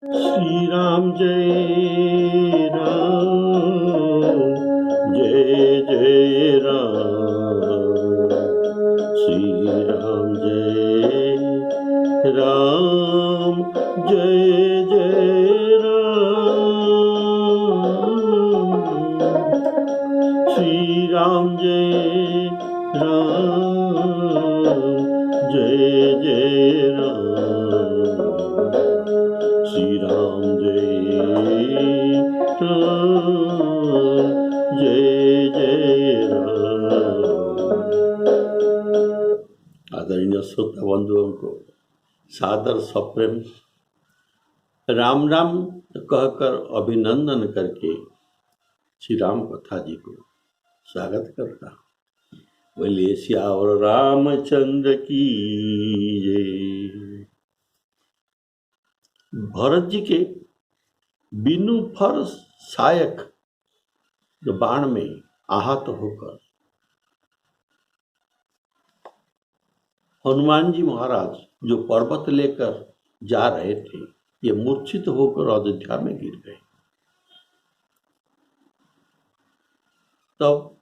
श्री राम जय राम, जय जय राम। श्री राम जय राम, जय जय राम। श्री राम जय राम, जय जय राम। श्री राम जय राम, जय जय राम। आदरणीय श्रोता बंधुओं को सादर सप्रेम राम राम कहकर अभिनंदन करके श्री राम कथा जी को स्वागत करता हूँ। बोलिए सियावर रामचंद्र की जय। भरत जी के बिनु फर सायक बाण में आहत होकर हनुमान जी महाराज जो पर्वत लेकर जा रहे थे, ये मूर्छित होकर अयोध्या में गिर गए। तब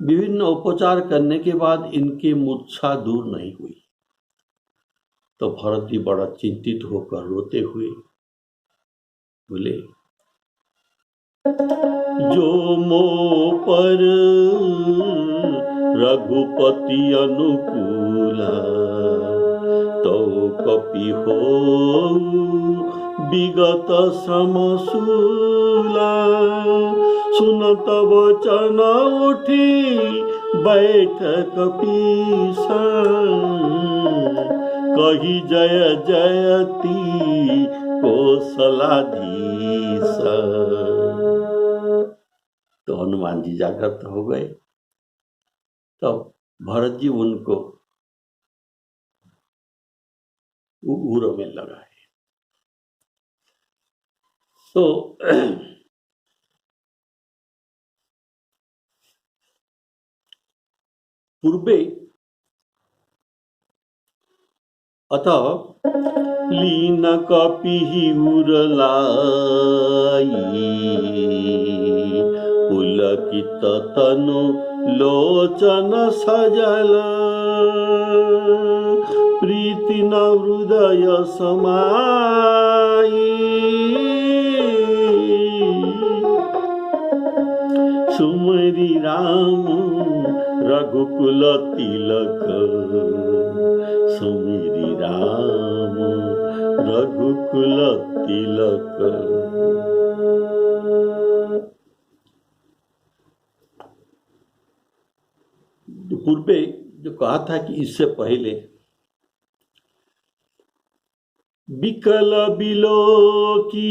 विभिन्न उपचार करने के बाद इनकी मूर्छा दूर नहीं हुई, तो भरत जी बड़ा चिंतित होकर रोते हुए बोले, जो मो पर रघुपति अनुकूला, तो कपि हो विगत समसूला। सुनत वचन उठी बैठ कपीसा, कही जय जयति कौशलाधीश। तो हनुमान जी जागृत हो गए। तो भरत जी उनको उरों में लगाए। तो पूर्वे अतः लीन कपिहि उरलाई, पुलकित तनु लोचन सजल। प्रीति न हृदय समाई, सुमरि राम रघुकुल तिलक। सुमरि राम रघुकुल तिलक। पूर्वे जो कहा था कि इससे पहले बिकल बिलो की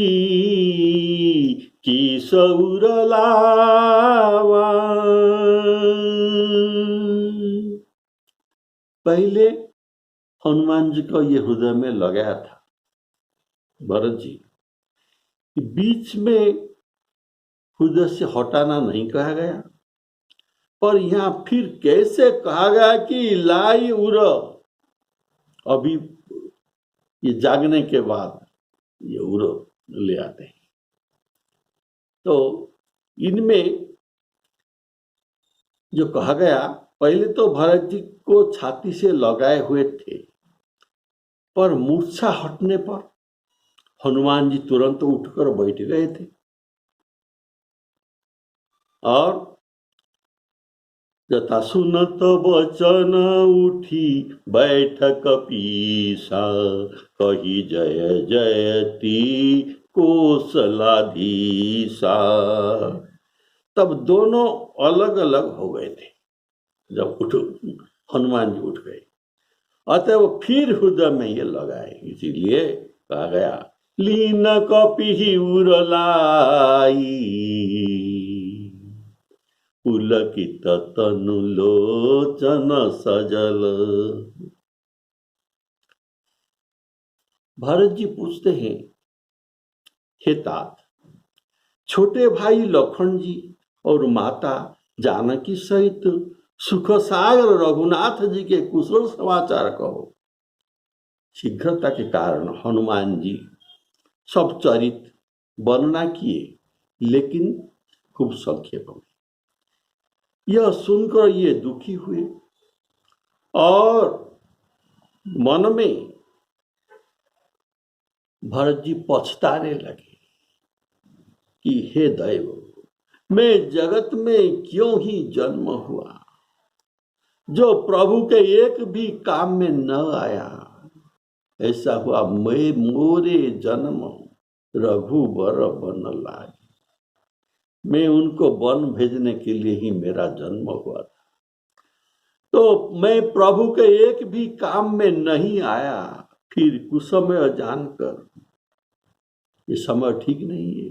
सौर लावा। पहले हनुमान जी को ये हृदय में लगाया था भरत जी, बीच में हृदय से हटाना नहीं कहा गया, पर यहाँ फिर कैसे कहा गया कि लाई उर। अभी ये जागने के बाद ये उर ले आते हैं। तो इनमें जो कहा गया, पहले तो भरत जी को छाती से लगाए हुए थे, पर मूर्छा हटने पर हनुमान जी तुरंत उठकर बैठ गए थे और जथा सुनत वचन उठी बैठ कपीसा, कही जय जयति कौशलाधीशा। तब दोनों अलग अलग हो गए थे जब हनुमान जी उठ गए। अतः वो फिर हृदय में ये लगाए, इसीलिए कहा गया लीन कपिहि उरलाई, पुलकित तनु लोचन सजल। भरत जी पूछते हैं, हे तात, छोटे भाई लखन जी और माता जानकी सहित सुख सागर रघुनाथ जी के कुशल समाचार कहो। शीघ्रता के कारण हनुमान जी सब चरित वर्णना किए, लेकिन खूब संक्षेप में। यह सुनकर ये दुखी हुए और मन में भरत जी पछताने लगे कि हे दैव, मैं जगत में क्यों ही जन्म हुआ, जो प्रभु के एक भी काम में न आया। ऐसा हुआ मैं मोरे जन्म रघुबर बन लागे। मैं उनको वन भेजने के लिए ही मेरा जन्म हुआ था, तो मैं प्रभु के एक भी काम में नहीं आया। फिर कुसमय जानकर, ये समय ठीक नहीं है,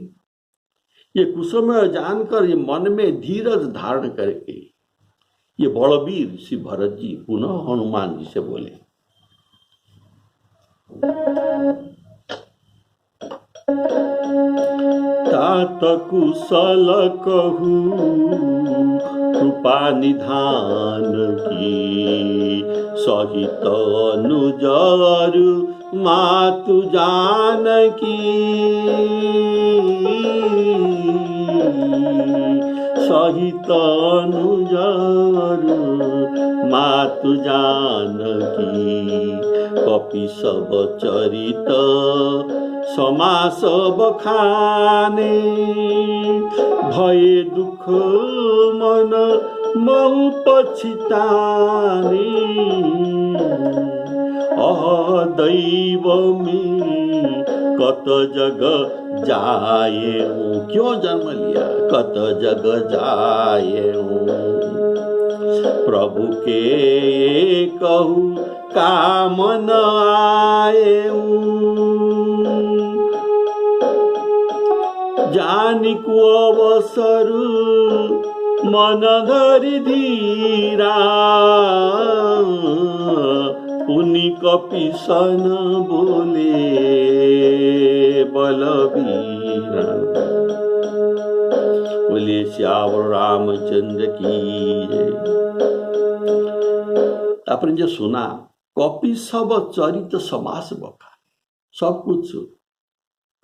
ये कुसमय जानकर ये मन में धीरज धारण करके ये बलवीर श्री भरत जी पुनः हनुमान जी से बोले, तात कुशल कहू कृपा निधान की, सहित अनुजर मातु जानकी। सहित अनुजर मातु जानकी, कपिशव चरित समास बखाने। भय दुख मन महु पछिताने, अह दैव में कत जग जाए हूँ। क्यों जन्म लिया, कत जग जाए हूँ। प्रभु के कहू काम न आए हूँ। जानी को अवसर मन धरि धीरा, पुनि कपिसन बोले बलवीरा। बोले श्यावर रामचंद्र की जय। आपने जो सुना, कपि सब चरित समास बखा, सब कुछ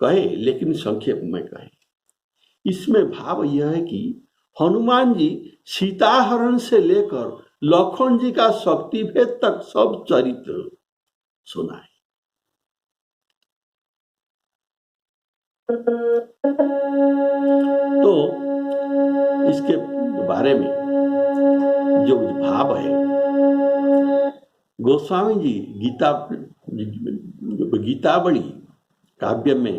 कहे लेकिन संक्षेप में कहे। इसमें भाव यह है कि हनुमान जी सीताहरण से लेकर लखन जी का शक्ति भेद तक सब चरित्र सुनाए। तो इसके बारे में जो भाव है, गोस्वामी जी गीतावली काव्य में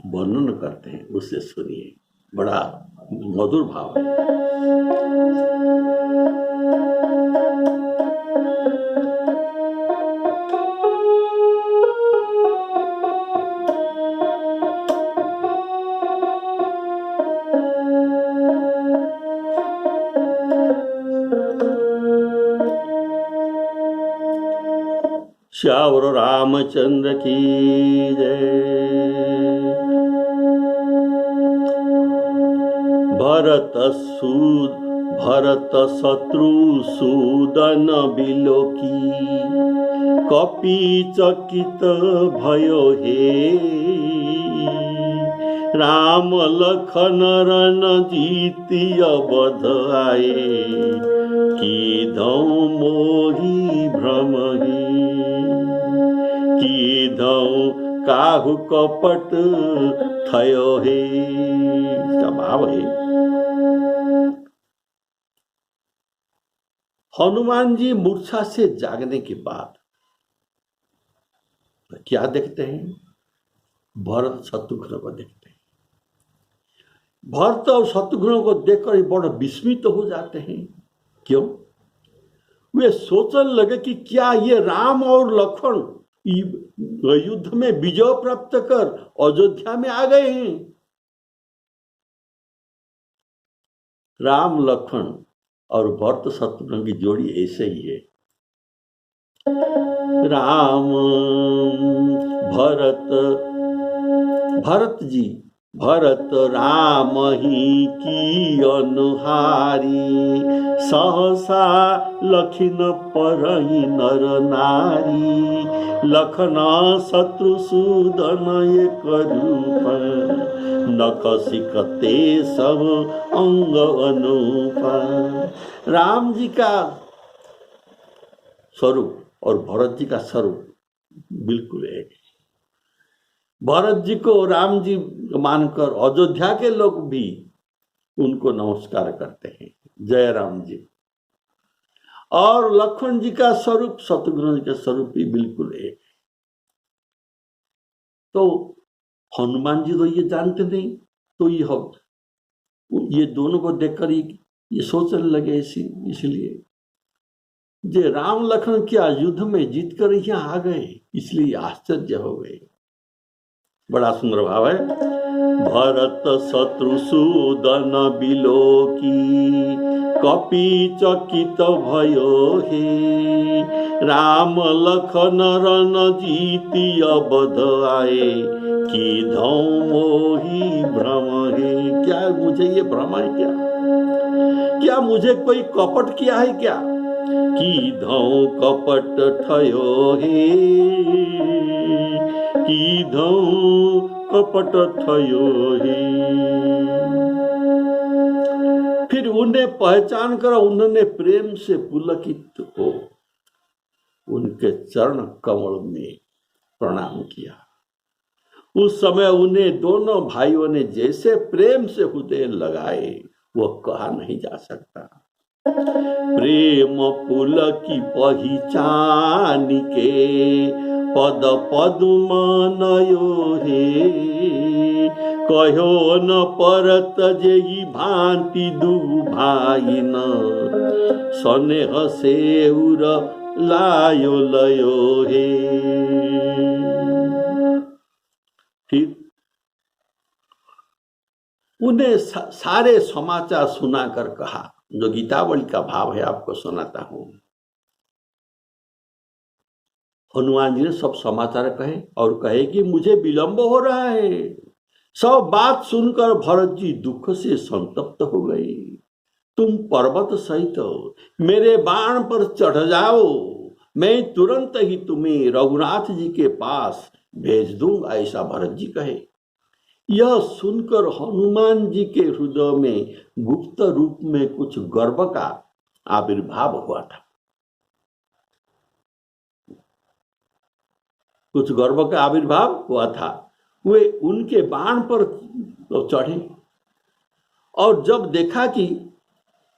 वर्णन करते हैं, उससे सुनिए, बड़ा मधुर भाव है। श्यावर रामचंद्र की जय। भरत शत्रु सूदन बिलोकी, कपि चकित भयो हे। राम लखन रन जीतिय बध आए, की धौ मोही भ्रम हे। की धौ काहु कपट थयो हे। इसका भाव है, हनुमान जी मूर्छा से जागने के बाद क्या देखते हैं? भरत शत्रुघ्न को देखते हैं। भरत और शत्रुघ्न को देखकर बड़ा विस्मित हो जाते हैं। क्यों? वे सोचने लगे कि क्या ये राम और लक्ष्मण युद्ध में विजय प्राप्त कर अयोध्या में आ गए हैं? राम लक्ष्मण और भरत शत्रुघ्न की जोड़ी ऐसे ही है। राम भरत राम ही की अनुहारी, सहसा लखिन परहि नर नारी। लखना शत्रुसूदन एक रूप, नख सिकते सब अंग अनूप। राम जी का स्वरूप और भरत जी का स्वरूप बिल्कुल एक। भरत जी को राम जी मानकर अयोध्या के लोग भी उनको नमस्कार करते हैं, जय राम जी। और लक्ष्मण जी का स्वरूप शत्रुघ्न जी का स्वरूप भी बिल्कुल एक। तो हनुमान जी तो ये जानते नहीं, तो ये दोनों को देखकर ये सोचने लगे इसलिए जे राम लक्ष्मण क्या युद्ध में जीत कर यहाँ आ गए, इसलिए आश्चर्य हो गए। बड़ा सुंदर भाव है। भरत शत्रुसूदन बिलोकी, कपि चकित भयो हे। राम लखन रन जीती अवध आए, की धौ मोही भ्रम है। क्या मुझे ये भ्रम है क्या मुझे कोई कपट किया है क्या? की धौ कपट ठयो हे, की धौ कपट ठयो हे। फिर उन्हें पहचान कर उन्होंने प्रेम से पुलकित हो उनके चरण कमल में प्रणाम किया। उस समय उन्हें दोनों भाइयों ने जैसे प्रेम से हृदय लगाए वो कहा नहीं जा सकता। प्रेम पुलकी पहचान के, पद पद्म नयो हे। कहो न परत जेई भांति दु भाई न, स्नेह से उर लायो लयो हे। फिर उन्हें सारे समाचार सुनाकर कहा, जो गीतावली का भाव है आपको सुनाता हूं। हनुमान जी ने सब समाचार कहे और कहे कि मुझे विलंब हो रहा है। सब बात सुनकर भरत जी दुख से संतप्त हो गए। तुम पर्वत सहित मेरे बाण पर चढ़ जाओ, मैं तुरंत ही तुम्हें रघुनाथ जी के पास भेज दूंगा, ऐसा भरत जी कहे। यह सुनकर हनुमान जी के हृदय में गुप्त रूप में कुछ गर्व का आविर्भाव हुआ था। कुछ गर्व का आविर्भाव हुआ था। वे उनके बाण पर चढ़े और जब देखा कि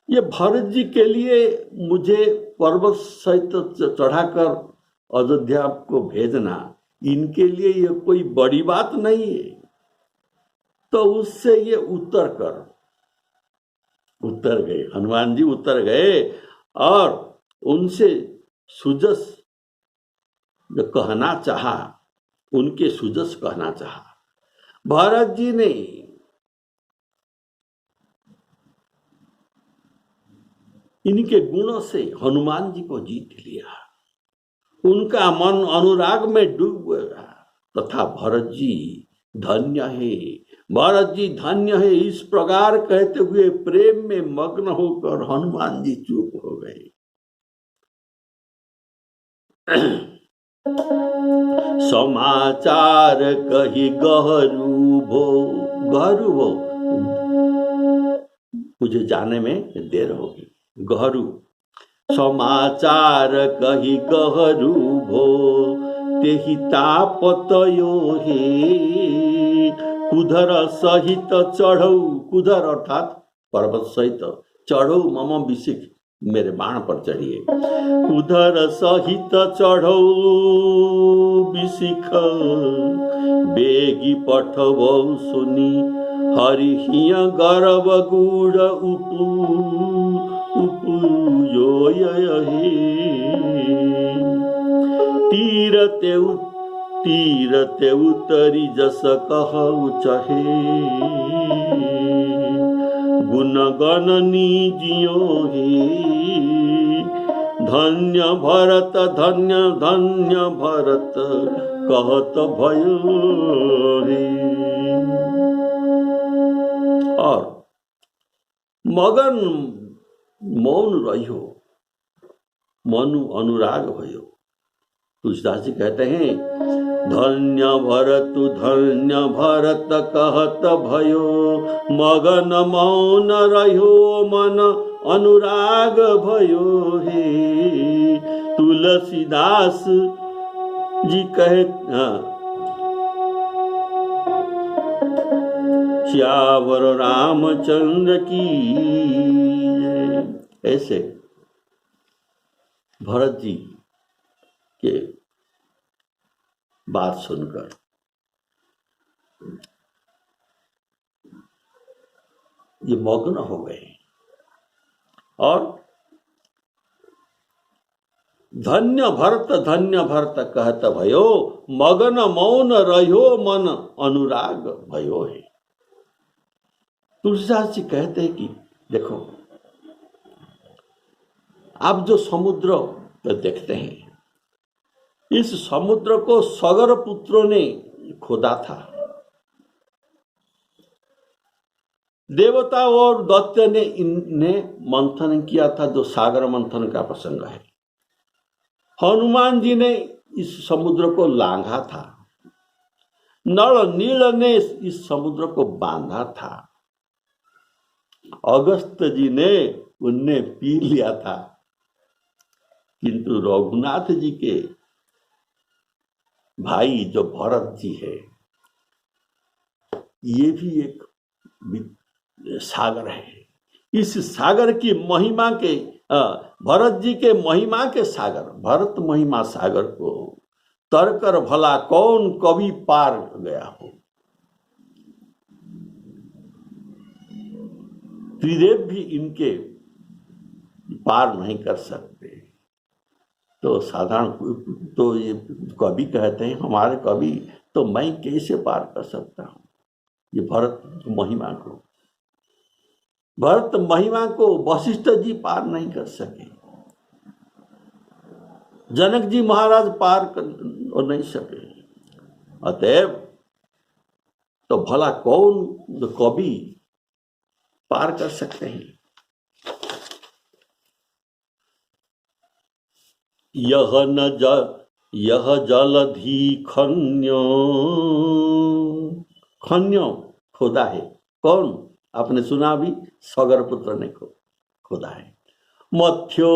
ये भरत जी के लिए मुझे पर्वत सहित चढ़ाकर अयोध्या को भेजना, इनके लिए ये कोई बड़ी बात नहीं है, तो उससे ये उतर गए। हनुमान जी उतर गए और उनसे सुजस जो कहना चाहा, उनके सुजस कहना चाहा। भरत जी ने इनके गुणों से हनुमान जी को जीत लिया, उनका मन अनुराग में डूब गया तथा भरत जी धन्य है, भरत जी धन्य है, इस प्रकार कहते हुए प्रेम में मग्न होकर हनुमान जी चुप हो गए। समाचार कही गहरू भो, मुझे जाने में देर होगी। गहरू समाचार कही गहरू भो, तेहि तापतयो हे। कुधर सहित चढ़ऊ, कुधर अर्थात पर्वत सहित चढ़ऊ मम विशिख, मेरे बाण पर चढ़िए। कुधर सहित चढ़ऊ विशिख, बेगी पठबौ सुनी हरिहिय गर्व गुड़ उपयोय तीरते उतरी जस कहु चहे, गुण गणनी जियो हे। धन्य भरत धन्य धन्य भरत, कहत भयो हे। और मगन मौन रह्यो, मनु अनुराग भयो। तुलसीदास जी कहते हैं, धन्य भरत कहत भयो, मगन मौन रह्यो मन अनुराग भयो हे। तुलसीदास जी कहे, श्यावर रामचंद्र की। ऐसे भरत जी के बात सुनकर ये मग्न हो गए और धन्य भरत कहत भयो, मगन मौन रह्यो मन अनुराग भयो है। तुलसीदास जी कहते हैं कि देखो, आप जो समुद्र देखते हैं, इस समुद्र को सगर पुत्रों ने खोदा था। देवता और दैत्य ने इन्हें मंथन किया था, जो सागर मंथन का प्रसंग है। हनुमान जी ने इस समुद्र को लांघा था। नल नील ने इस समुद्र को बांधा था। अगस्त जी ने उन्हें पी लिया था। किंतु रघुनाथ जी के भाई जो भरत जी है, ये भी एक सागर है। इस सागर की महिमा के, भरत जी के महिमा के सागर, भरत महिमा सागर को तरकर भला कौन कवि पार गया हो। त्रिदेव भी इनके पार नहीं कर सकते। तो साधारण तो ये कवि कहते हैं, हमारे कवि, तो मैं कैसे पार कर सकता हूं ये भरत महिमा को। भरत महिमा को वशिष्ठ जी पार नहीं कर सके, जनक जी महाराज पार कर नहीं सके। अतएव तो भला कौन कवि पार कर सकते हैं। यह जलधि खन्यो, खन्यो खोदा है। कौन? आपने सुना भी, सगर पुत्र ने खोदा है। मथ्यो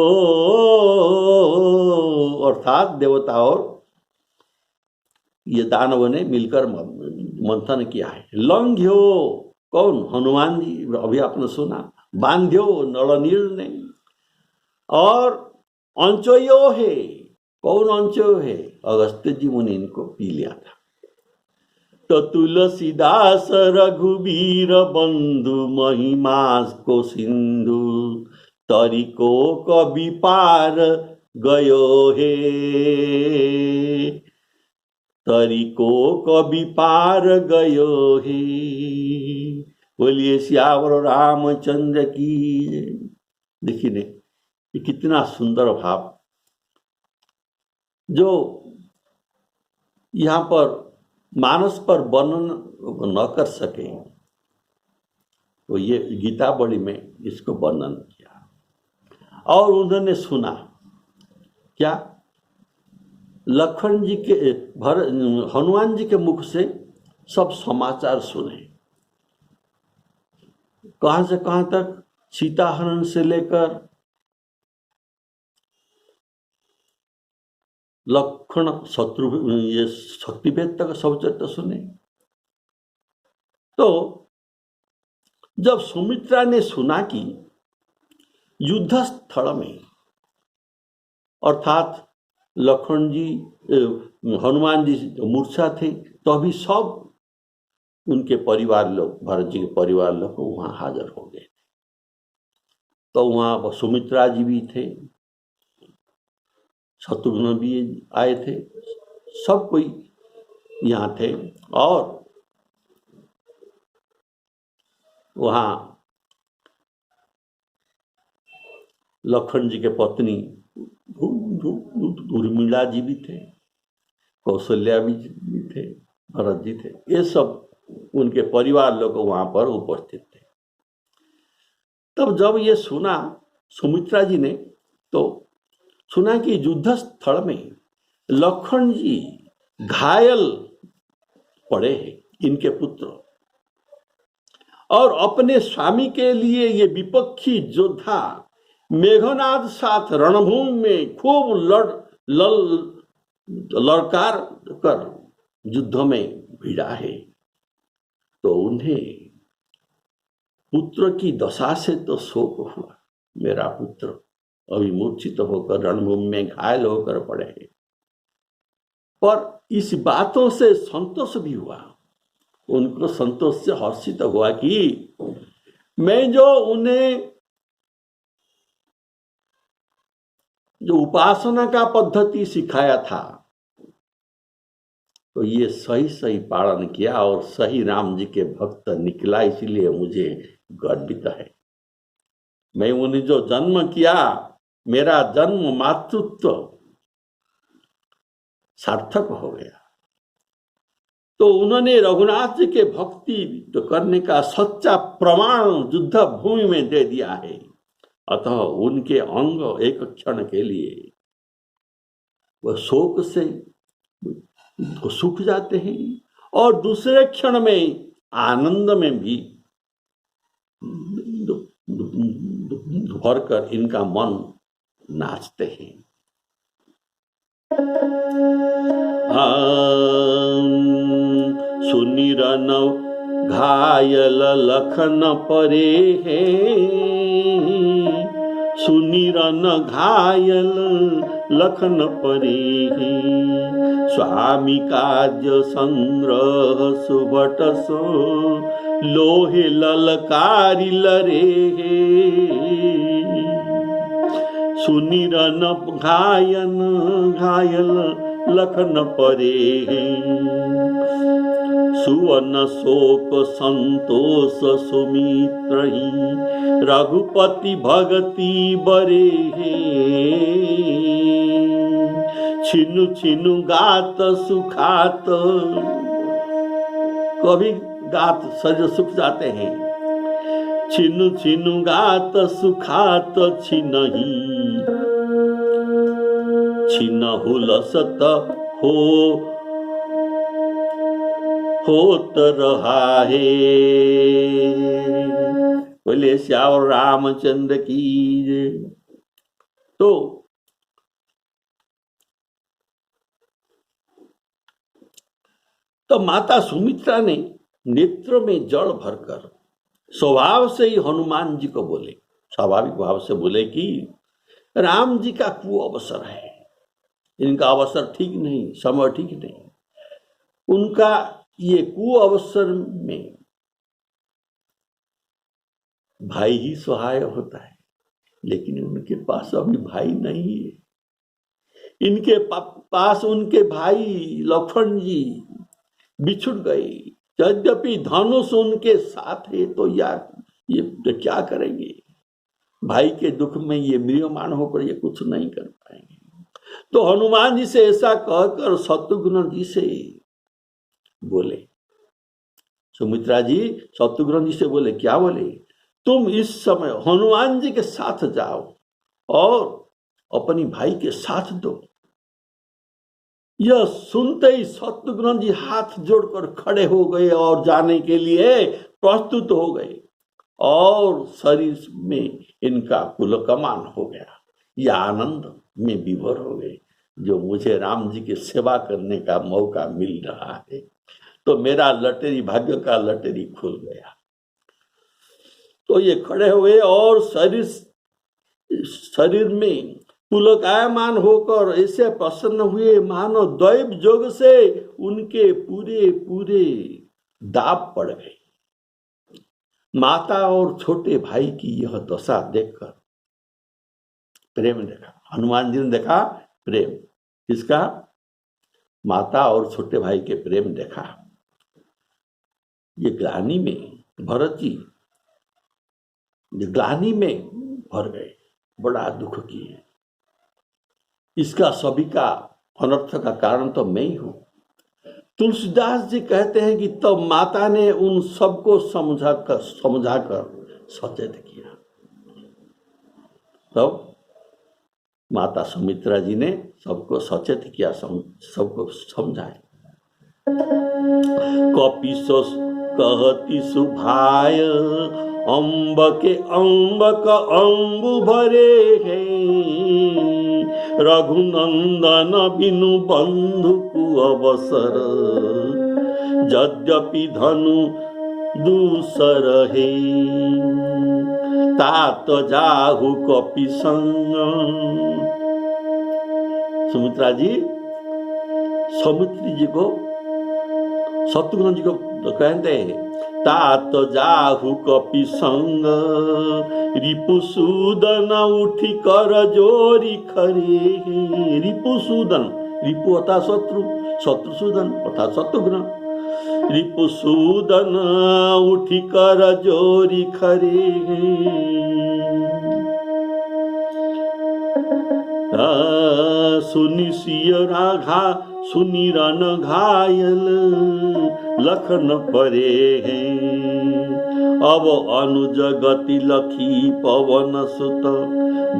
अर्थात देवता और ये दानव ने मिलकर मंथन किया है। लंघ्यो कौन? हनुमान जी, अभी आपने सुना। बांध्यो नलनील ने। और अंचयो है, कौन अंचयो है? अगस्त्य जी मुनि इनको पी लिया था। तो तुलसीदास रघुवीर बंधु, महिमा को सिंधु, तरीको कवि पार गयो हे। तरीको कवि पार गयो हे। बोलिए श्यावर रामचंद्र की। देखिए ने ये कितना सुंदर भाव जो यहाँ पर मानस पर वर्णन न कर सके, तो ये गीतावली में इसको वर्णन किया। और उन्होंने सुना क्या? लखन जी के, हनुमान जी के मुख से सब समाचार सुने। कहां से कहां तक? सीता हरण से लेकर लखन शत्रुघ्न, ये शक्तिभेद तक सब चरित्र सुने। तो जब सुमित्रा ने सुना कि युद्ध स्थल में, अर्थात लखन जी, हनुमान जी मूर्छा थे, तो अभी सब उनके परिवार लोग, भरत जी के परिवार लोग वहां हाजिर हो गए। तो वहां सुमित्रा जी भी थे, शत्रुघ्न भी आए थे, सब कोई यहाँ थे। और वहाँ लखन जी के पत्नी उर्मिला जी भी थे, कौशल्या भी थे, भरत जी थे। ये सब उनके परिवार लोग वहां पर उपस्थित थे। तब जब ये सुना सुमित्रा जी ने, तो सुना कि युद्ध स्थल में लखन जी घायल पड़े हैं, इनके पुत्र, और अपने स्वामी के लिए ये विपक्षी योद्धा मेघनाद साथ रणभूमि में खूब लड़कार कर युद्ध में भिड़ा है। तो उन्हें पुत्र की दशा से तो शोक हुआ, मेरा पुत्र अभी मूर्छित होकर रणभूमि में घायल होकर पड़े हैं, पर इस बातों से संतोष भी हुआ। उनको संतोष से हर्षित हुआ कि मैं जो उन्हें जो उपासना का पद्धति सिखाया था, तो ये सही सही पालन किया और सही राम जी के भक्त निकला, इसलिए मुझे गर्वित है। मैं उन्हें जो जन्म किया, मेरा जन्म मातृत्व सार्थक हो गया। तो उन्होंने रघुनाथ जी के भक्ति तो करने का सच्चा प्रमाण युद्ध भूमि में दे दिया है। अतः उनके अंग एक क्षण के लिए वह शोक से सूख जाते हैं और दूसरे क्षण में आनंद में भी भरकर इनका मन नाचते हैं। सुनिरन घायल लखन परे हैं, सुनिरन घायल लखन परे हैं, स्वामी कार्य संग्रह सुभट सो लोहे ललकारी लरे हैं, सुनिरन घायल लखन परे हैं, सुवन शोक संतोष सुमित्र ही रघुपति भगति बरे हैं, छिनु छिनु गात सुखात, कभी गात शरीर सुख जाते हैं, छिनु छिनु गात सुखात छिनहि, छिनहु लसत होत रहा है। बोले श्याम रामचंद्र की। तो माता सुमित्रा ने नेत्र में जल भरकर स्वभाव से ही हनुमान जी को बोले, स्वाभाविक भाव से बोले कि राम जी का कुअवसर है, इनका अवसर ठीक नहीं, समय ठीक नहीं, उनका ये कुअवसर में भाई ही सहाय होता है, लेकिन उनके पास अभी भाई नहीं है। इनके पास उनके भाई लक्ष्मण जी बिछुड़ गए, यद्यपि धनुष उनके साथ है, तो ये तो क्या करेंगे? भाई के दुख में ये म्रियमाण होकर ये कुछ नहीं कर पाएंगे। तो हनुमान जी से ऐसा कहकर शत्रुघ्न जी से बोले, सुमित्रा जी शत्रुघ्न जी से बोले, क्या बोले? तुम इस समय हनुमान जी के साथ जाओ और अपनी भाई के साथ दो। यह सुनते ही शत्रुघ्न जी हाथ जोड़कर खड़े हो गए और जाने के लिए प्रस्तुत हो गए और शरीर में इनका पुलकमान हो गया। यह आनंद में विभोर हो गए, जो मुझे राम जी की सेवा करने का मौका मिल रहा है। तो मेरा लटेरी, भाग्य का लटेरी खुल गया। तो ये खड़े हुए और शरीर में पुलकायमान होकर ऐसे प्रसन्न हुए मानो दैव जोग से उनके पूरे पूरे दाब पड़ गए। माता और छोटे भाई की यह दशा देखकर प्रेम देखा, हनुमान जी ने देखा प्रेम, किसका? माता और छोटे भाई के प्रेम देखा। ये ग्लानि में भरत जी ग्लानि में भर गए, बड़ा दुख किए। इसका सभी का अनर्थ का कारण तो मैं ही हूं। तुलसीदास जी कहते हैं कि तब माता ने उन सबको समझाकर सचेत किया। तब माता सुमित्रा जी ने सबको सचेत किया, सबको समझाए। कपिसो कहती सुभाय, अम्ब के अम्बक अम्बु भरे हैं, रघुनंदन बिनु बंधु कु अवसर, यद्यपि धनु दूसर है, तात जाहु कपि संग। सुमित्रा जी समुद्री जी को, शत्रुघ्न जी को कहते हैं, तात जाहु कपि संग, रिपुसूदन उठी कर जोरी खरे। रिपुसूदन, रिपु अर्थात शत्रु, शत्रुसूदन अर्थात शत्रुघ्न। रिपुसूदन उठी कर जोरी खरे, सुनि सियरा सुनि रन घायल, लखन परे हैं। अब अनुज गति लखी पवन सुत,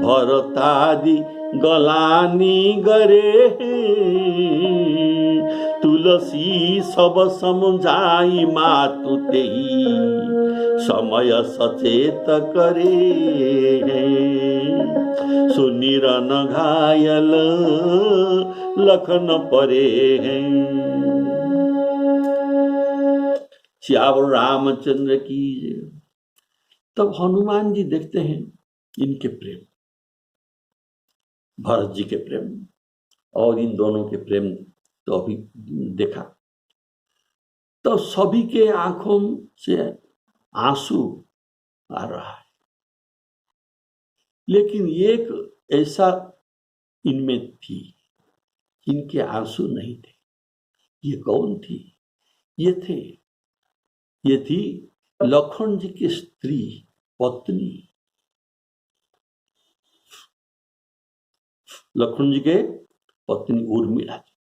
भरतादि गलानी गरे हैं। तुलसी सब समझाई मातु तेई, समय सचेत करे हैं। सुनि रन घायल, लखन परे हैं। सियावर रामचंद्र की। तब हनुमान जी देखते हैं इनके प्रेम, भरत जी के प्रेम और इन दोनों के प्रेम, तो अभी देखा तो सभी के आंखों से आंसू आ रहा है, लेकिन एक ऐसा इनमें थी, इनके आंसू नहीं थे। ये कौन थी? ये थी लखन जी की स्त्री, पत्नी, लखन जी के पत्नी उर्मिला जी।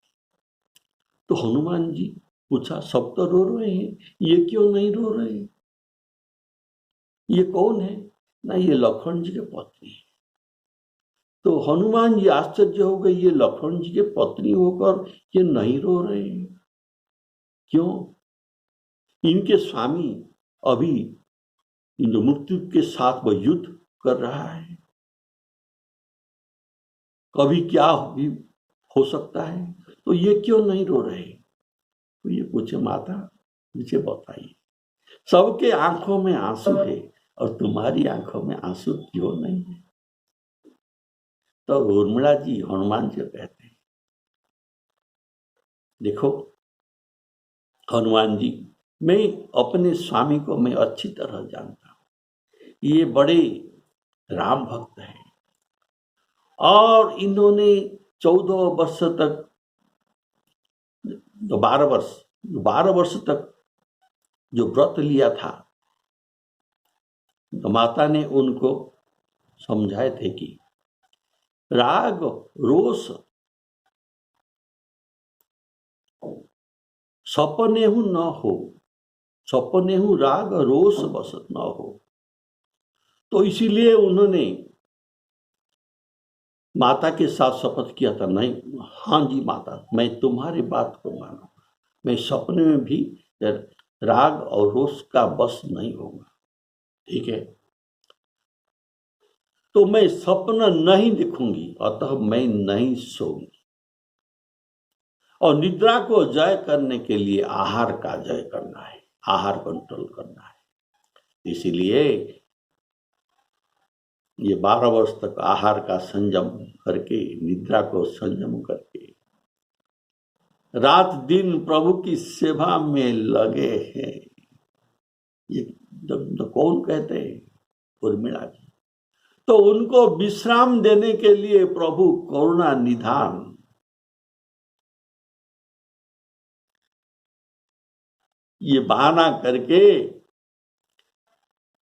तो हनुमान जी पूछा, सब तो रो रहे हैं, ये क्यों नहीं रो रहे? ये कौन है? ना, ये लखन जी के पत्नी है। तो हनुमान जी आश्चर्य हो गए, ये लखन जी के पत्नी होकर ये नहीं रो रहे हैं, क्यों? इनके स्वामी अभी मृत्यु के साथ वह युद्ध कर रहा है, कभी क्या भी हो सकता है, तो ये क्यों नहीं रो रहे? तो ये पूछे, माता मुझे बताइए, सबके आंखों में आंसू है और तुम्हारी आंखों में आंसू क्यों नहीं है? तो उर्मिला जी हनुमान जी कहते हैं, देखो हनुमान जी, मैं अपने स्वामी को मैं अच्छी तरह जानता हूं, ये बड़े राम भक्त हैं और इन्होंने 14 वर्ष तक, 12 वर्ष तक जो व्रत लिया था, तो माता ने उनको समझाए थे कि राग रोष सपनेहु न हो, सपनेहु राग रोष बसत न हो। तो इसीलिए उन्होंने माता के साथ शपथ किया था, नहीं, हाँ जी माता, मैं तुम्हारी बात को मानूंगा, मैं सपने में भी राग और रोष का बस नहीं होगा, ठीक है? तो मैं सपना नहीं देखूंगी, अतः मैं नहीं सोऊंगी। और निद्रा को जय करने के लिए आहार का जय करना है, आहार कंट्रोल करना है। इसीलिए ये 12 वर्ष तक आहार का संयम करके, निद्रा को संयम करके, रात दिन प्रभु की सेवा में लगे हैं। ये तो कौन कहते हैं? उर्मिला जी। तो उनको विश्राम देने के लिए प्रभु करुणा निधान ये बहाना करके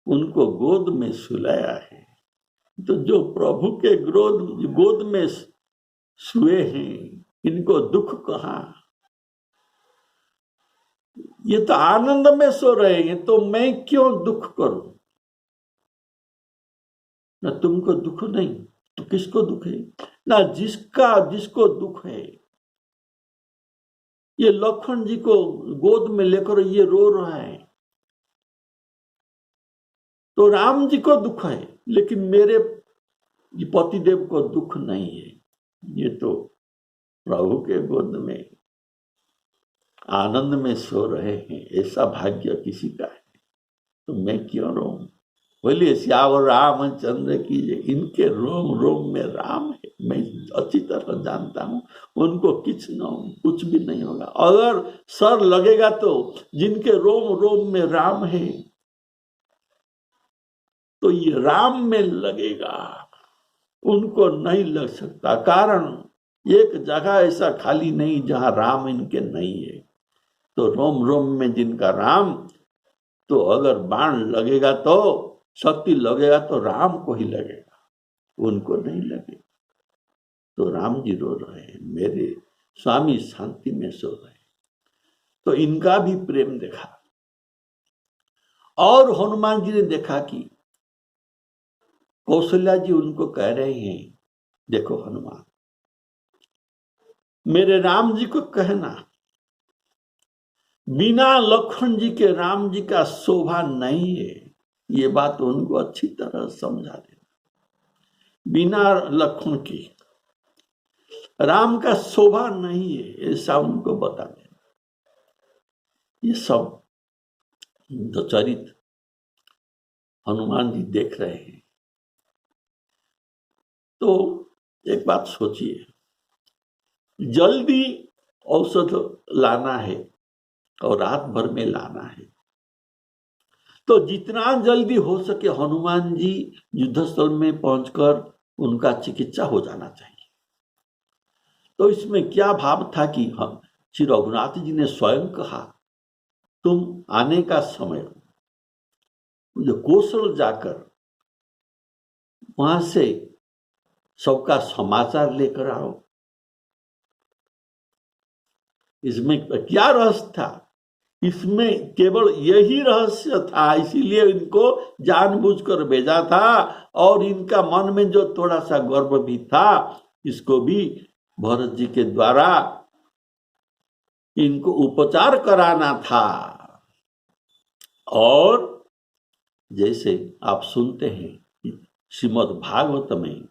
उनको गोद में सुलाया है। तो जो प्रभु के गोद में सोए हैं, इनको दुख कहाँ? ये तो आनंद में सो रहे हैं, तो मैं क्यों दुख करूं? न तुमको दुख नहीं, तो किसको दुख है? ना जिसको दुख है। ये लक्ष्मण जी को गोद में लेकर ये रो रहा है, तो राम जी को दुख है, लेकिन मेरे पतिदेव को दुख नहीं है। ये तो प्रभु के गोद में आनंद में सो रहे हैं, ऐसा भाग्य किसी का है, तो मैं क्यों रोऊं? बोलिए सियावर रामचंद्र की जय। इनके रोम रोम में राम है, मैं अच्छी तरह जानता हूं। उनको कुछ भी नहीं होगा। अगर सर लगेगा तो जिनके रोम रोम में राम है, तो ये राम में लगेगा, उनको नहीं लग सकता। कारण एक जगह ऐसा खाली नहीं जहां राम इनके नहीं है। तो रोम रोम में जिनका राम, तो अगर बाण लगेगा तो शक्ति लगेगा तो राम को ही लगेगा, उनको नहीं लगेगा। तो राम जी रो रहे हैं, मेरे स्वामी शांति में सो रहे हैं। तो इनका भी प्रेम देखा। और हनुमान जी ने देखा कि कौशल्या जी उनको कह रहे हैं, देखो हनुमान, मेरे राम जी को कहना, बिना लक्ष्मण जी के राम जी का शोभा नहीं है। ये बात उनको अच्छी तरह समझा देना। बिना लक्ष्मण के राम का शोभा नहीं है, ऐसा उनको बता देना। ये सब जो चरित्र हनुमान जी देख रहे हैं, तो एक बात सोचिए, जल्दी औषध लाना है और रात भर में लाना है, तो जितना जल्दी हो सके हनुमान जी युद्धस्थल में पहुंचकर उनका चिकित्सा हो जाना चाहिए। तो इसमें क्या भाव था कि हम श्री रघुनाथ जी ने स्वयं कहा, तुम आने का समय जो कौशल जाकर वहां से सबका समाचार लेकर आओ। इसमें क्या रहस्य था? इसमें केवल यही रहस्य था, इसीलिए इनको जानबूझकर भेजा था। और इनका मन में जो थोड़ा सा गर्व भी था, इसको भी भरत जी के द्वारा इनको उपचार कराना था। और जैसे आप सुनते हैं श्रीमद् भागवत में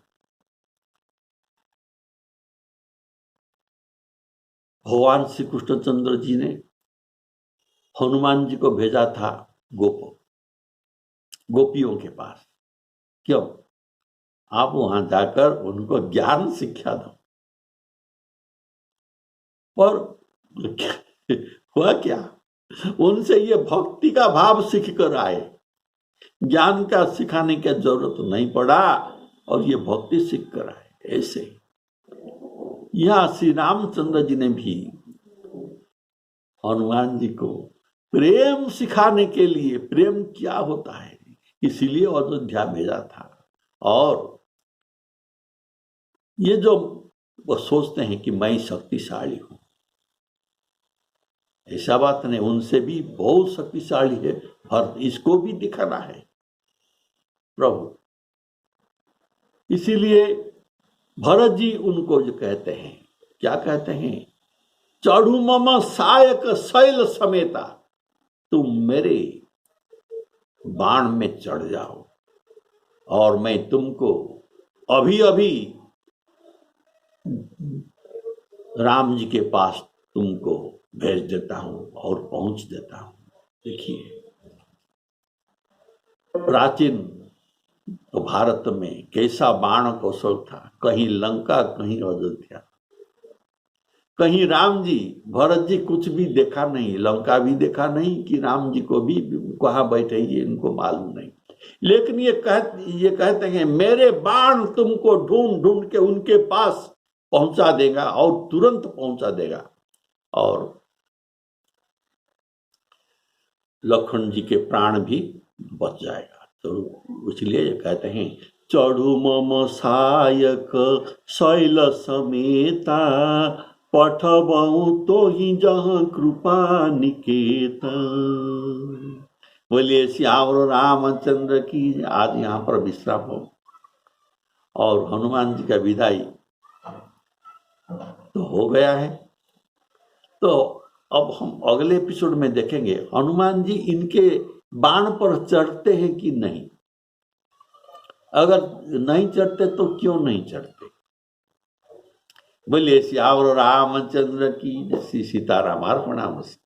भगवान श्री कृष्णचंद्र जी ने हनुमान जी को भेजा था गोपियों के पास। क्यों? आप वहां जाकर उनको ज्ञान शिक्षा दो। पर हुआ क्या? उनसे ये भक्ति का भाव सीख कर आए, ज्ञान का सिखाने की जरूरत नहीं पड़ा, और ये भक्ति सीख कर आए। ऐसे यहां श्री रामचंद्र जी ने भी हनुमान जी को प्रेम सिखाने के लिए, प्रेम क्या होता है, इसीलिए अयोध्या भेजा था। और ये जो वो सोचते हैं कि मैं शक्तिशाली हूं, ऐसा बात नहीं, उनसे भी बहुत शक्तिशाली है भरत, इसको भी दिखाना है प्रभु। इसीलिए भरत जी उनको जो कहते हैं, क्या कहते हैं, चढ़ू मम सायक शैल समेता, तुम मेरे बाण में चढ़ जाओ और मैं तुमको अभी अभी राम जी के पास तुमको भेज देता हूं और पहुंच देता हूं। देखिए, प्राचीन तो भारत में कैसा बाण कौशल था, कहीं लंका कहीं अयोध्या, कहीं राम जी, भरत जी कुछ भी देखा नहीं, लंका भी देखा नहीं कि राम जी को भी कहाँ बैठे ये इनको मालूम नहीं। लेकिन ये कहते हैं मेरे बाण तुमको ढूंढ ढूंढ के उनके पास पहुंचा देगा और तुरंत पहुंचा देगा, और लक्ष्मण जी के प्राण भी बच जाएगा। तो इसलिए ये कहते हैं चढ़ू मम सायक शैल समेता, पठबहु तो ही जहाँ कृपा निकेतन। बोलिए श्याम रामचंद्र की। आज यहाँ पर विश्राम हो। और हनुमान जी का विदाई तो हो गया है। तो अब हम अगले एपिसोड में देखेंगे हनुमान जी इनके बाण पर चढ़ते हैं कि नहीं, अगर नहीं चढ़ते तो क्यों नहीं चढ़ते। बोलिए सियावर रामचंद्र की जय। श्री सीताराम अर्पणामस्तु।